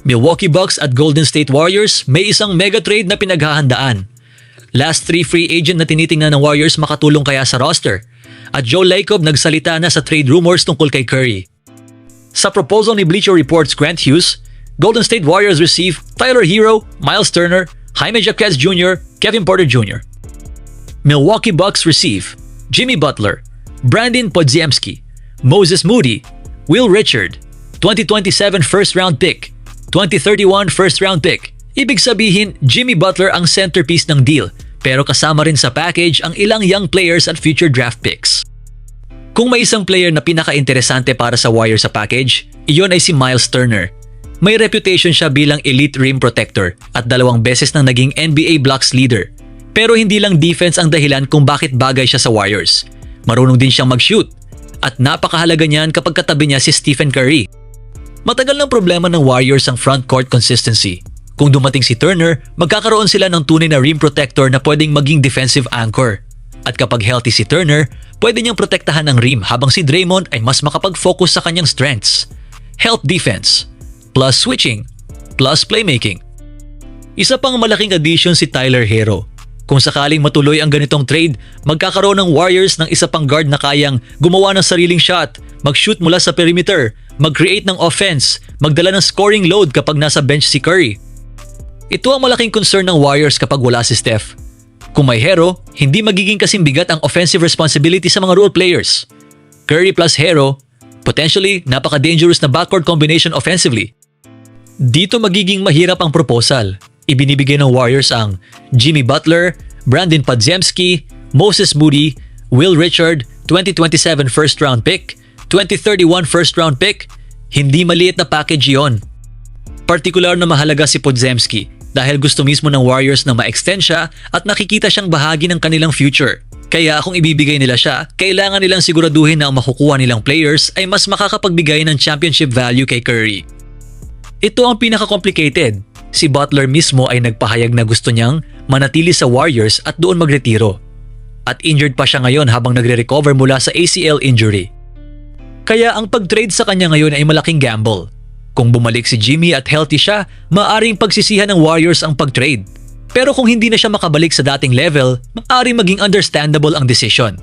Milwaukee Bucks at Golden State Warriors may isang mega trade na pinaghahandaan. Last 3 free agent na tinitingnan ng Warriors makatulong kaya sa roster. At Joe Lacob nagsalita na sa trade rumors tungkol kay Curry. Sa proposal ni Bleacher Report's Grant Hughes, Golden State Warriors receive Tyler Hero, Miles Turner, Jaime Jaquez Jr., Kevin Porter Jr. Milwaukee Bucks receive Jimmy Butler, Brandon Podziemski, Moses Moody, Will Richard, 2027 first-round pick, 2031 first-round pick. Ibig sabihin, Jimmy Butler ang centerpiece ng deal, pero kasama rin sa package ang ilang young players at future draft picks. Kung may isang player na pinaka-interesante para sa Warriors sa package, iyon ay si Miles Turner. May reputation siya bilang elite rim protector at 2 beses nang naging NBA blocks leader. Pero hindi lang defense ang dahilan kung bakit bagay siya sa Warriors. Marunong din siyang mag-shoot at napakahalaga niyan kapag katabi niya si Stephen Curry. Matagal ng problema ng Warriors ang front court consistency. Kung dumating si Turner, magkakaroon sila ng tunay na rim protector na pwedeng maging defensive anchor. At kapag healthy si Turner, pwede niyang protektahan ng rim habang si Draymond ay mas makapag-focus sa kanyang strengths. Help defense, plus switching, plus playmaking. Isa pang malaking addition si Tyler Hero. Kung sakaling matuloy ang ganitong trade, magkakaroon ng Warriors ng isa pang guard na kayang gumawa ng sariling shot, mag-shoot mula sa perimeter, mag-create ng offense, magdala ng scoring load kapag nasa bench si Curry. Ito ang malaking concern ng Warriors kapag wala si Steph. Kung may Hero, hindi magiging kasing bigat ang offensive responsibility sa mga role players. Curry plus Hero, potentially napaka-dangerous na backcourt combination offensively. Dito magiging mahirap ang proposal. Ibinibigay ng Warriors ang Jimmy Butler, Brandon Podziemski, Moses Moody, Will Richard, 2027 first round pick, 2031 first round pick. Hindi maliit na package yon. Partikular na mahalaga si Podziemski dahil gusto mismo ng Warriors na ma-extend siya at nakikita siyang bahagi ng kanilang future. Kaya kung ibibigay nila siya, kailangan nilang siguraduhin na ang makukuha nilang players ay mas makakapagbigay ng championship value kay Curry. Ito ang pinaka-complicated. Si Butler mismo ay nagpahayag na gusto niyang manatili sa Warriors at doon magretiro. At injured pa siya ngayon habang nagre-recover mula sa ACL injury. Kaya ang pag-trade sa kanya ngayon ay malaking gamble. Kung bumalik si Jimmy at healthy siya, maaaring pagsisihan ng Warriors ang pag-trade. Pero kung hindi na siya makabalik sa dating level, maaaring maging understandable ang decision.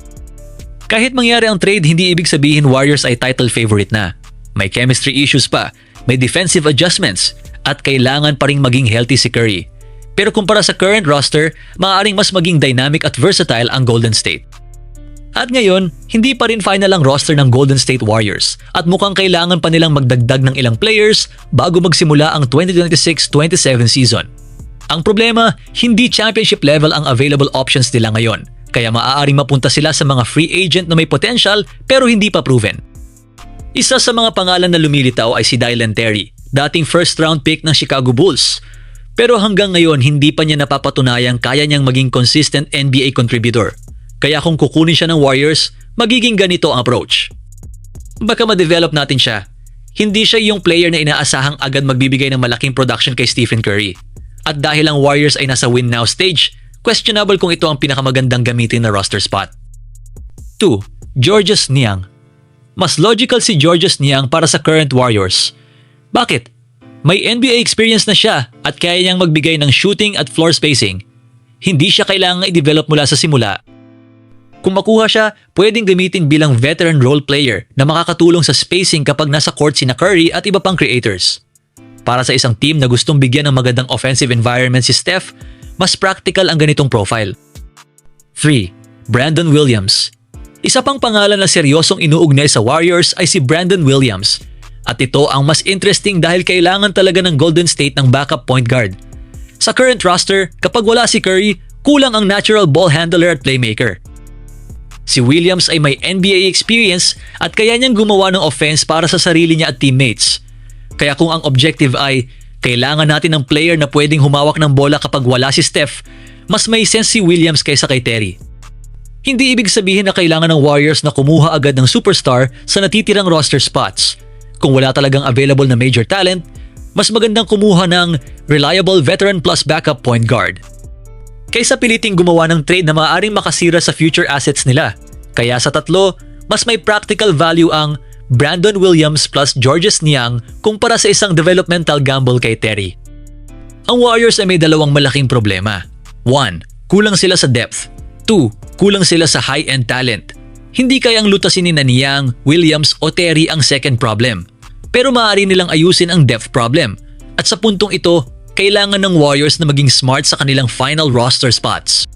Kahit mangyari ang trade, hindi ibig sabihin Warriors ay title favorite na. May chemistry issues pa, may defensive adjustments, at kailangan pa ring maging healthy si Curry. Pero kumpara sa current roster, maaaring mas maging dynamic at versatile ang Golden State. At ngayon, hindi pa rin final ang roster ng Golden State Warriors at mukhang kailangan pa nilang magdagdag ng ilang players bago magsimula ang 2026-27 season. Ang problema, hindi championship level ang available options nila ngayon, kaya maaaring mapunta sila sa mga free agent na may potential pero hindi pa proven. Isa sa mga pangalan na lumilitaw ay si Dylan Terry, dating first round pick ng Chicago Bulls. Pero hanggang ngayon hindi pa niya napapatunayang kaya niyang maging consistent NBA contributor. Kaya kung kukunin siya ng Warriors, magiging ganito ang approach. Baka ma-develop natin siya. Hindi siya yung player na inaasahang agad magbibigay ng malaking production kay Stephen Curry. At dahil ang Warriors ay nasa win now stage, questionable kung ito ang pinakamagandang gamitin na roster spot. 2. Georges Niang. Mas logical si Georges Niang para sa current Warriors. Bakit? May NBA experience na siya at kaya niyang magbigay ng shooting at floor spacing. Hindi siya kailangang i-develop mula sa simula. Kung makuha siya, pwedeng gamitin bilang veteran role player na makakatulong sa spacing kapag nasa court sina Curry at iba pang creators. Para sa isang team na gustong bigyan ng magandang offensive environment si Steph, mas practical ang ganitong profile. 3. Brandon Williams. Isa pang pangalan na seryosong inuugnay sa Warriors ay si Brandon Williams. At ito ang mas interesting dahil kailangan talaga ng Golden State ng backup point guard. Sa current roster, kapag wala si Curry, kulang ang natural ball handler at playmaker. Si Williams ay may NBA experience at kaya niyang gumawa ng offense para sa sarili niya at teammates. Kaya kung ang objective ay kailangan natin ng player na pwedeng humawak ng bola kapag wala si Steph, mas may sense si Williams kaysa kay Terry. Hindi ibig sabihin na kailangan ng Warriors na kumuha agad ng superstar sa natitirang roster spots. Kung wala talagang available na major talent, mas magandang kumuha ng reliable veteran plus backup point guard. Kaysa piliting gumawa ng trade na maaaring makasira sa future assets nila. Kaya sa tatlo, mas may practical value ang Brandon Williams plus Georges Niang kumpara sa isang developmental gamble kay Terry. Ang Warriors ay may dalawang malaking problema. 1. Kulang sila sa depth. 2. Kulang sila sa high-end talent. Hindi kayang lutasin ni Niang, Williams o Terry ang second problem. Pero maaari nilang ayusin ang depth problem. At sa puntong ito, kailangan ng Warriors na maging smart sa kanilang final roster spots.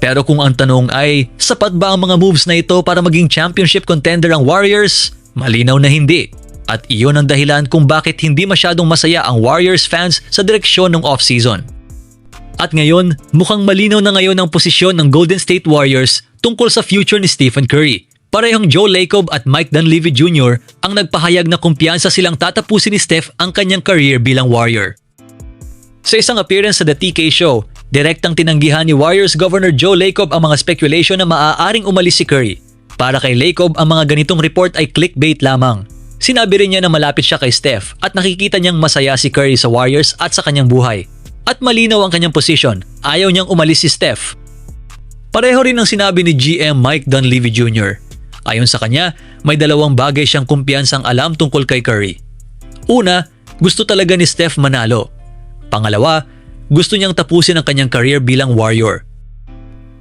Pero kung ang tanong ay, sapat ba ang mga moves na ito para maging championship contender ang Warriors? Malinaw na hindi. At iyon ang dahilan kung bakit hindi masyadong masaya ang Warriors fans sa direksyon ng off-season. At ngayon, mukhang malinaw na ngayon ang posisyon ng Golden State Warriors tungkol sa future ni Stephen Curry. Parehong Joe Lacob at Mike Dunleavy Jr. ang nagpahayag na kumpiyansa silang tatapusin ni Steph ang kanyang career bilang Warrior. Sa isang appearance sa The TK Show, direktang tinanggihan ni Warriors Governor Joe Lacob ang mga speculation na maaaring umalis si Curry. Para kay Lacob, ang mga ganitong report ay clickbait lamang. Sinabi rin niya na malapit siya kay Steph at nakikita niyang masaya si Curry sa Warriors at sa kanyang buhay. At malinaw ang kanyang posisyon, ayaw niyang umalis si Steph. Pareho rin ang sinabi ni GM Mike Dunleavy Jr. Ayon sa kanya, may dalawang bagay siyang kumpiyansang alam tungkol kay Curry. Una, gusto talaga ni Steph manalo. Pangalawa, gusto niyang tapusin ang kanyang career bilang Warrior.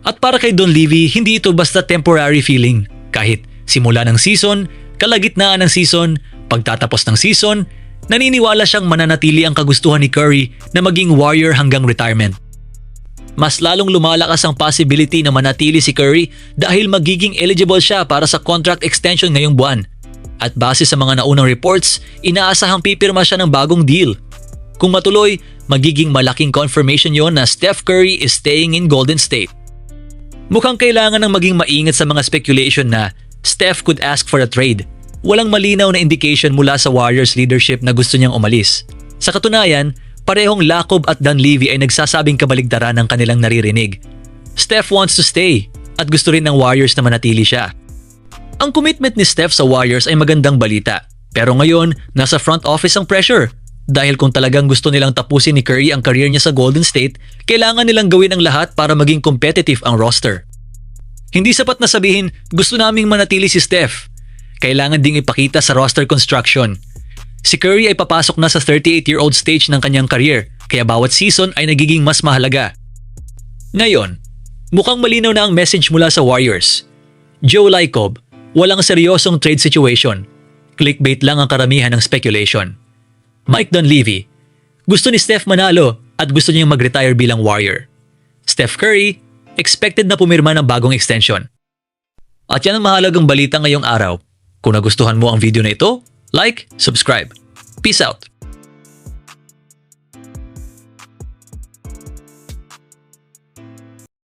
At para kay Dunleavy, hindi ito basta temporary feeling. Kahit simula ng season, kalagitnaan ng season, pagtatapos ng season, naniniwala siyang mananatili ang kagustuhan ni Curry na maging Warrior hanggang retirement. Mas lalong lumalakas ang possibility na manatili si Curry dahil magiging eligible siya para sa contract extension ngayong buwan. At base sa mga naunang reports, inaasahang pipirma siya ng bagong deal. Kung matuloy, magiging malaking confirmation yon na Steph Curry is staying in Golden State. Mukhang kailangan ng maging maingat sa mga speculation na Steph could ask for a trade. Walang malinaw na indication mula sa Warriors leadership na gusto niyang umalis. Sa katunayan, parehong Lacob at Dunleavy ay nagsasabing kabaligtaran ng kanilang naririnig. Steph wants to stay at gusto rin ng Warriors na manatili siya. Ang commitment ni Steph sa Warriors ay magandang balita. Pero ngayon, nasa front office ang pressure. Dahil kung talagang gusto nilang tapusin ni Curry ang career niya sa Golden State, kailangan nilang gawin ang lahat para maging competitive ang roster. Hindi sapat na sabihin, gusto naming manatili si Steph. Kailangan ding ipakita sa roster construction. Si Curry ay papasok na sa 38-year-old stage ng kanyang career, kaya bawat season ay nagiging mas mahalaga. Ngayon, mukhang malinaw na ang message mula sa Warriors. Joe Lacob, walang seryosong trade situation. Clickbait lang ang karamihan ng speculation. Mike Dunleavy, gusto ni Steph manalo at gusto niyang mag-retire bilang Warrior. Steph Curry, expected na pumirma ng bagong extension. At yan ang mahalagang balita ngayong araw. Kung nagustuhan mo ang video na ito, like, subscribe. Peace out!